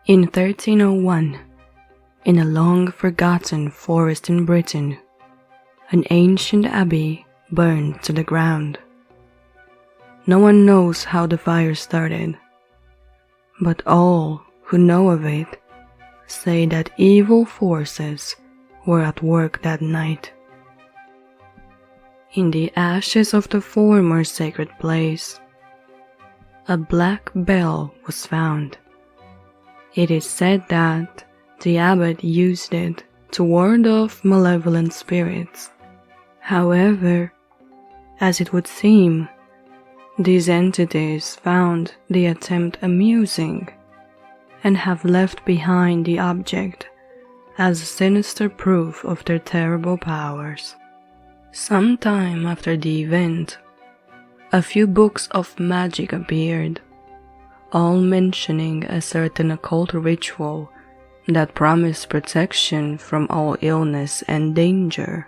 In 1301, in a long-forgotten forest in Britain, an ancient abbey burned to the ground. No one knows how the fire started, but all who know of it say that evil forces were at work that night. In the ashes of the former sacred place, a black bell was found. It is said that the abbot used it to ward off malevolent spirits. However, as it would seem, these entities found the attempt amusing and have left behind the object as sinister proof of their terrible powers. Sometime after the event, a few books of magic appeared, all mentioning a certain occult ritual that promised protection from all illness and danger.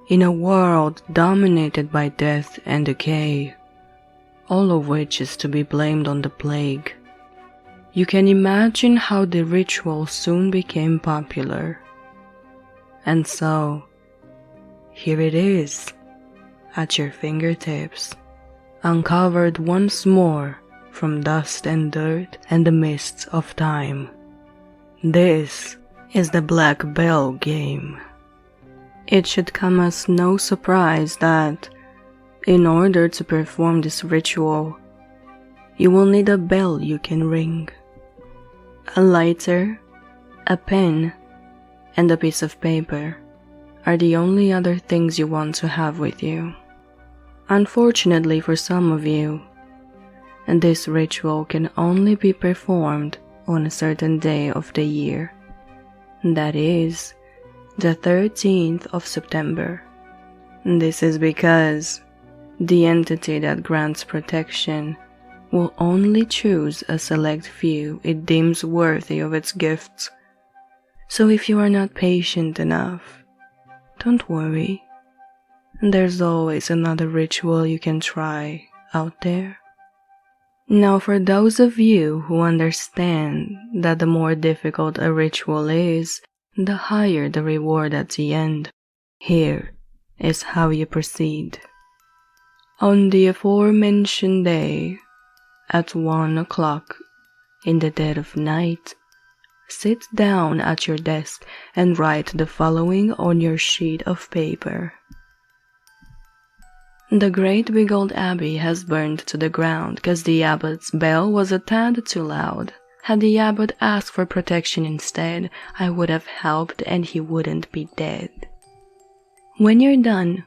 In a world dominated by death and decay, all of which is to be blamed on the plague, you can imagine how the ritual soon became popular. And so, here it is, at your fingertips, uncovered once more from dust and dirt and the mists of time. This is the Black Bell game. It should come as no surprise that, in order to perform this ritual, you will need a bell you can ring. A lighter, a pen, and a piece of paper are the only other things you want to have with you. Unfortunately for some of you, this ritual can only be performed on a certain day of the year. That is, the 13th of September. This is because the entity that grants protection will only choose a select few it deems worthy of its gifts. So if you are not patient enough, don't worry. There's always another ritual you can try out there. Now, for those of you who understand that the more difficult a ritual is, the higher the reward at the end, here is how you proceed. On the aforementioned day, at 1 o'clock in the dead of night, sit down at your desk and write the following on your sheet of paper. The great big old abbey has burned to the ground because the abbot's bell was a tad too loud. Had the abbot asked for protection instead, I would have helped and he wouldn't be dead. When you're done,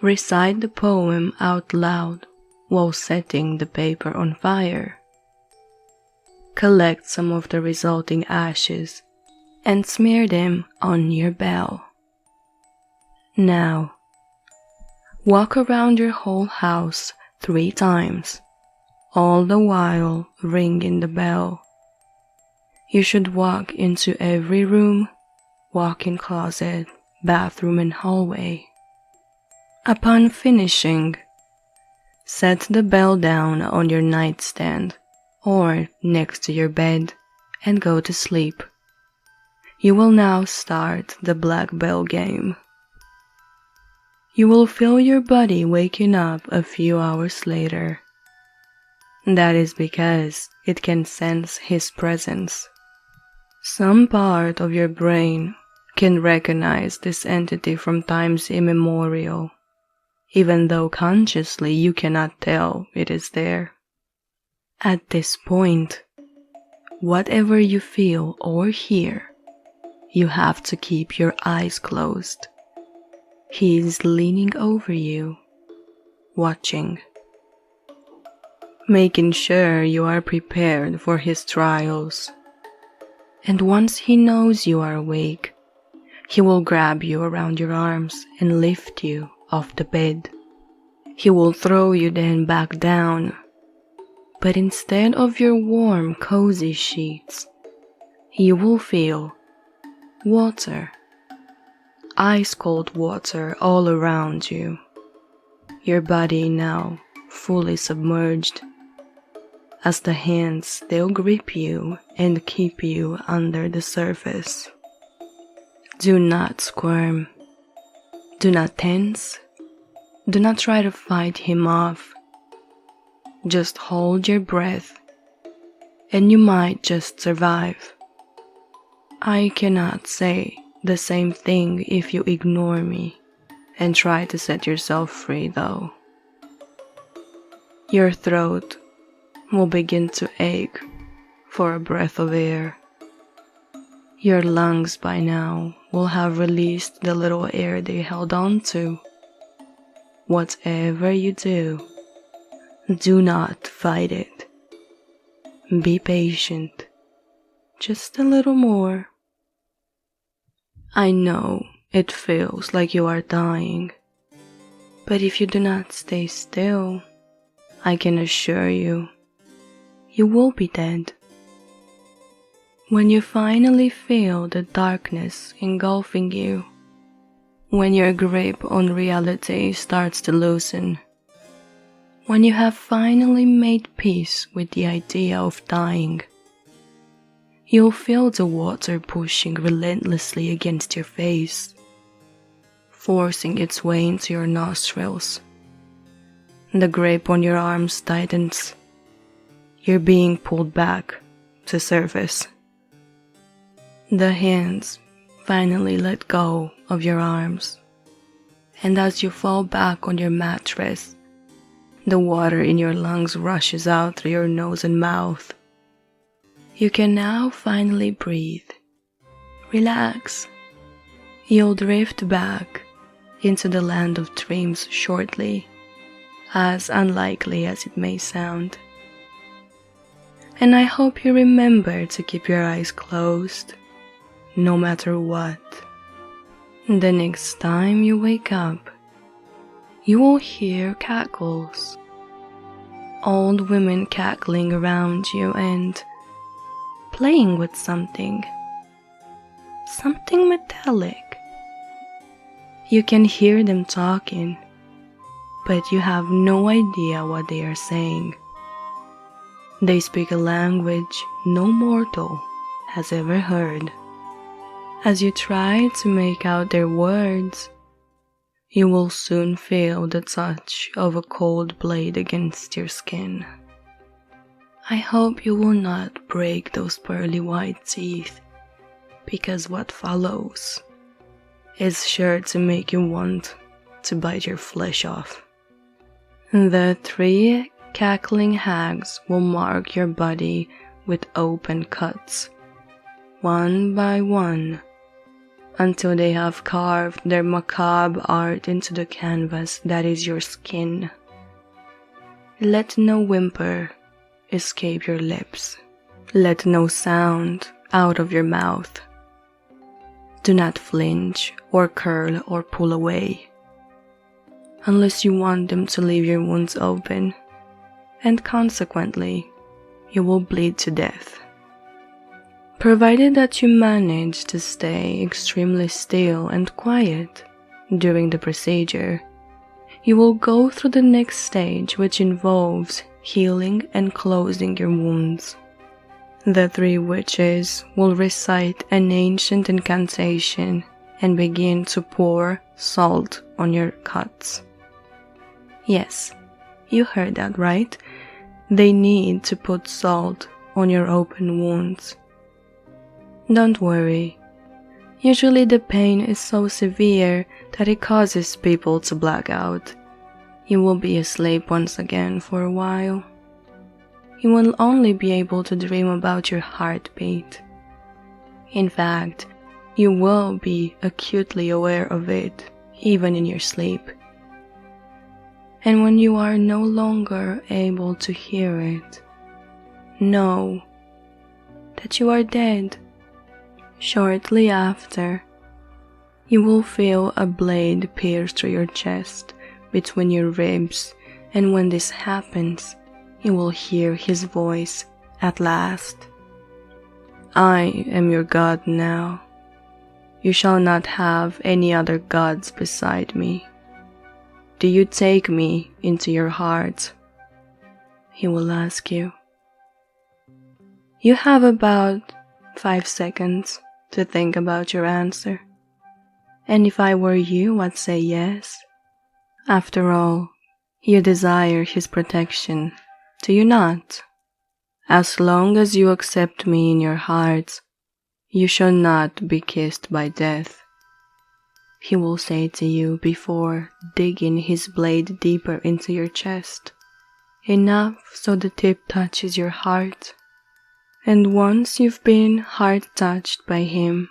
recite the poem out loud while setting the paper on fire. Collect some of the resulting ashes and smear them on your bell. Now, walk around your whole house 3 times, all the while ringing the bell. You should walk into every room, walk-in closet, bathroom and hallway. Upon finishing, set the bell down on your nightstand or next to your bed and go to sleep. You will now start the Black Bell game. You will feel your body waking up a few hours later. That is because it can sense his presence. Some part of your brain can recognize this entity from times immemorial, even though consciously you cannot tell it is there. At this point, whatever you feel or hear, you have to keep your eyes closed. He is leaning over you, watching, making sure you are prepared for his trials. And once he knows you are awake, he will grab you around your arms and lift you off the bed. He will throw you then back down, but instead of your warm, cozy sheets, you will feel water. Ice-cold water all around you, your body now fully submerged. as the hands still grip you and keep you under the surface. Do not squirm. Do not tense. Do not try to fight him off. Just hold your breath, and you might just survive. I cannot say the same thing if you ignore me and try to set yourself free, though. Your throat will begin to ache for a breath of air. Your lungs by now will have released the little air they held on to. Whatever you do not fight it. Be patient. Just a little more. I know it feels like you are dying, but if you do not stay still, I can assure you, you will be dead. When you finally feel the darkness engulfing you, when your grip on reality starts to loosen, when you have finally made peace with the idea of dying, you'll feel the water pushing relentlessly against your face, forcing its way into your nostrils. The grip on your arms tightens. You're being pulled back to surface. The hands finally let go of your arms, and as you fall back on your mattress, the water in your lungs rushes out through your nose and mouth. You can now finally breathe. Relax. You'll drift back into the land of dreams shortly, as unlikely as it may sound. And I hope you remember to keep your eyes closed, no matter what. The next time you wake up, you will hear cackles. Old women cackling around you and playing with something metallic. You can hear them talking, but you have no idea what they are saying. They speak a language no mortal has ever heard. As you try to make out their words, you will soon feel the touch of a cold blade against your skin. I hope you will not break those pearly white teeth, because what follows is sure to make you want to bite your flesh off. The 3 cackling hags will mark your body with open cuts, one by one, until they have carved their macabre art into the canvas that is your skin. Let no whimper escape your lips. Let no sound out of your mouth. Do not flinch or curl or pull away, unless you want them to leave your wounds open, and consequently, you will bleed to death. Provided that you manage to stay extremely still and quiet during the procedure, you will go through the next stage, which involves healing and closing your wounds. The 3 witches will recite an ancient incantation and begin to pour salt on your cuts. Yes, you heard that right. They need to put salt on your open wounds. Don't worry. Usually the pain is so severe that it causes people to black out. You will be asleep once again for a while. You will only be able to dream about your heartbeat. In fact, you will be acutely aware of it, even in your sleep. And when you are no longer able to hear it, know that you are dead. Shortly after, you will feel a blade pierce through your chest between your ribs, and when this happens, you will hear his voice at last. I am your God now. You shall not have any other gods beside me. Do you take me into your heart? He will ask you. You have about 5 seconds to think about your answer. And if I were you, I'd say yes. After all, you desire his protection, do you not? As long as you accept me in your heart, you shall not be kissed by death. He will say to you before digging his blade deeper into your chest, enough so the tip touches your heart. And once you've been heart-touched by him,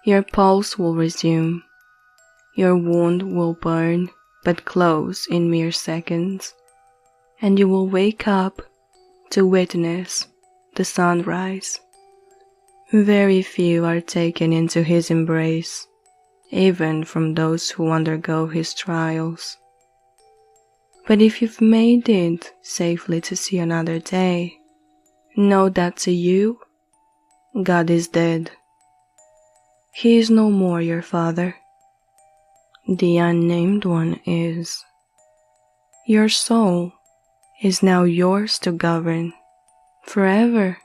your pulse will resume, your wound will burn but close in mere seconds, and you will wake up to witness the sunrise. Very few are taken into his embrace, even from those who undergo his trials. But if you've made it safely to see another day, know that to you, God is dead. He is no more your father. The unnamed one is. Your soul is now yours to govern, forever.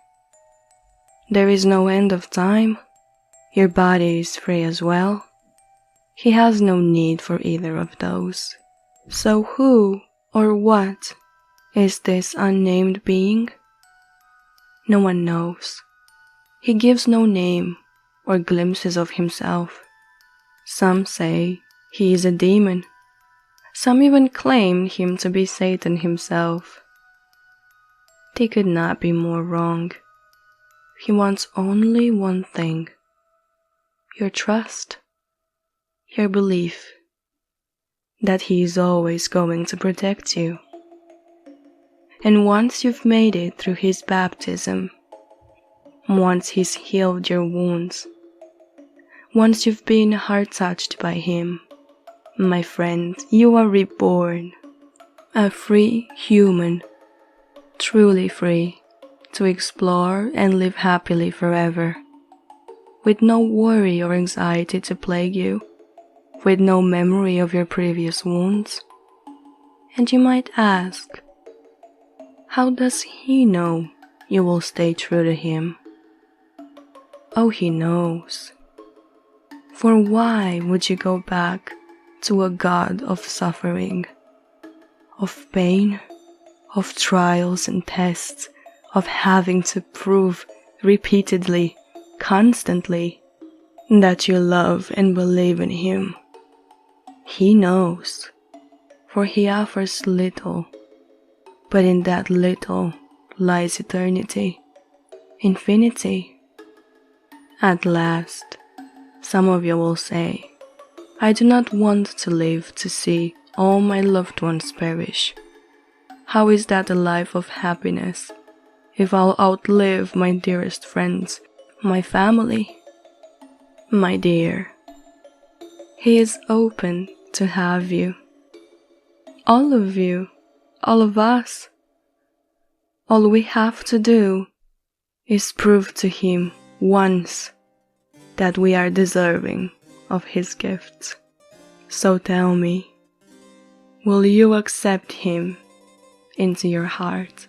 There is no end of time. Your body is free as well. He has no need for either of those. So who or what is this unnamed being? No one knows. He gives no name or glimpses of himself. Some say he is a demon. Some even claim him to be Satan himself. They could not be more wrong. He wants only one thing: your trust, your belief that he is always going to protect you. And once you've made it through his baptism, once he's healed your wounds, once you've been heart-touched by him, my friend, you are reborn, a free human, truly free, to explore and live happily forever, with no worry or anxiety to plague you, with no memory of your previous wounds. And you might ask, how does he know you will stay true to him? Oh, he knows. For why would you go back to a God of suffering, of pain, of trials and tests, of having to prove repeatedly, constantly, that you love and believe in him? He knows, for he offers little, but in that little lies eternity, infinity. At last, some of you will say, I do not want to live to see all my loved ones perish. How is that a life of happiness if I'll outlive my dearest friends, my family? My dear, he is open to have you. All of you, all of us. All we have to do is prove to him once that we are deserving of his gifts. So tell me, will you accept him into your heart?